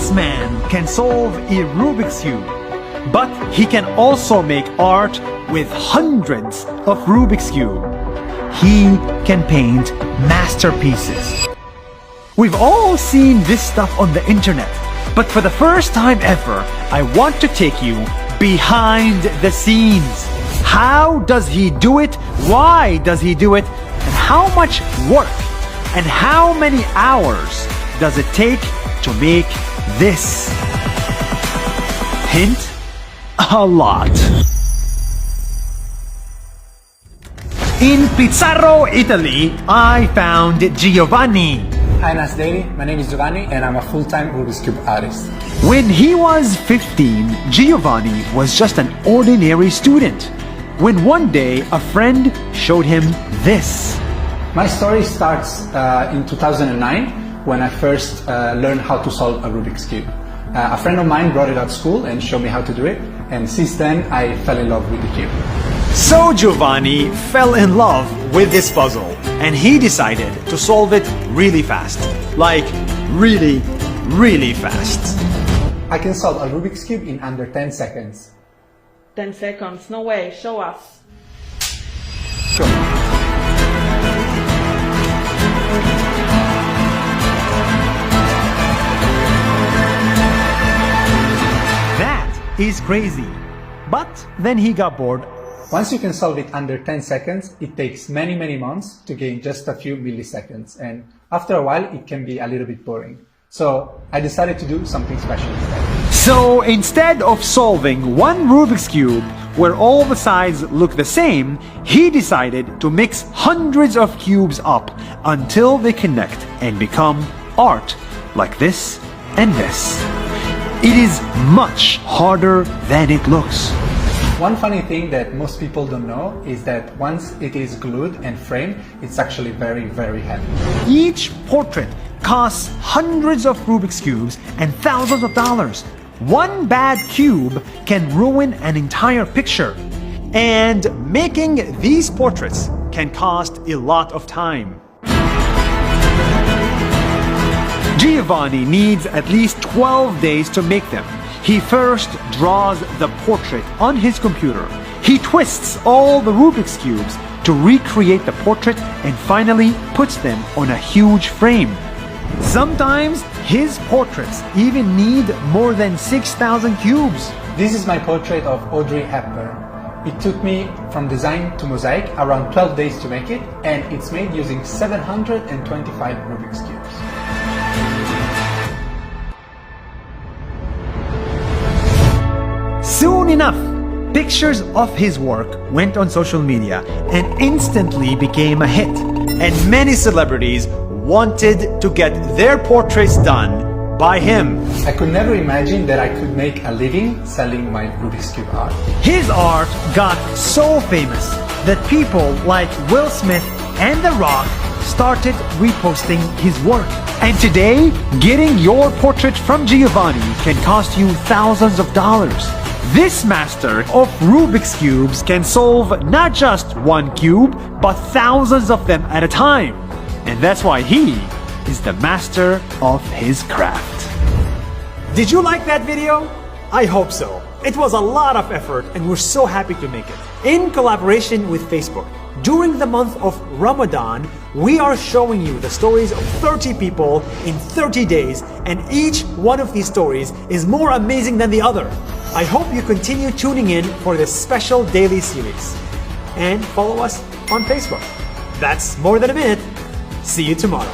This man can solve a Rubik's Cube, but he can also make art with hundreds of Rubik's Cube. He can paint masterpieces. We've all seen this stuff on the internet, but for the first time ever, I want to take you behind the scenes. How does he do it? Why does he do it? And how much work and how many hours does it take to make this? Hint? A lot. In Pizarro, Italy, I found Giovanni. Hi Nas Daily, my name is Giovanni and I'm a full-time Rubik's Cube artist. When he was 15, Giovanni was just an ordinary student. When one day a friend showed him this. My story starts in 2009 when I first learned how to solve a Rubik's Cube. A friend of mine brought it out school and showed me how to do it, and since then I fell in love with the cube. So Giovanni fell in love with this puzzle and he decided to solve it really fast. Like really, really fast. I can solve a Rubik's Cube in under 10 seconds. 10 seconds, no way, show us. Sure. That is crazy. But then he got bored. Once you can solve it under 10 seconds, it takes many months to gain just a few milliseconds, and after a while it can be a little bit boring. So I decided to do something special instead. So instead of solving one Rubik's Cube where all the sides look the same, he decided to mix hundreds of cubes up until they connect and become art like this and this. It is much harder than it looks. One funny thing that most people don't know is that once it is glued and framed, it's actually very heavy. Each portrait costs hundreds of Rubik's Cubes and thousands of dollars. One bad cube can ruin an entire picture. And making these portraits can cost a lot of time. Giovanni needs at least 12 days to make them. He first draws the portrait on his computer. He twists all the Rubik's Cubes to recreate the portrait and finally puts them on a huge frame. Sometimes his portraits even need more than 6,000 cubes. This is my portrait of Audrey Hepburn. It took me from design to mosaic around 12 days to make it, and it's made using 725 Rubik's Cubes. Soon enough, pictures of his work went on social media and instantly became a hit. And many celebrities wanted to get their portraits done by him. I could never imagine that I could make a living selling my Rubik's Cube art. His art got so famous that people like Will Smith and The Rock started reposting his work. And today, getting your portrait from Giovanni can cost you thousands of dollars. This master of Rubik's Cubes can solve not just one cube, but thousands of them at a time. And that's why he is the master of his craft. Did you like that video? I hope so. It was a lot of effort and we're so happy to make it. In collaboration with Facebook, during the month of Ramadan, we are showing you the stories of 30 people in 30 days, and each one of these stories is more amazing than the other. I hope you continue tuning in for this special daily series. And follow us on Facebook. That's more than a minute. See you tomorrow.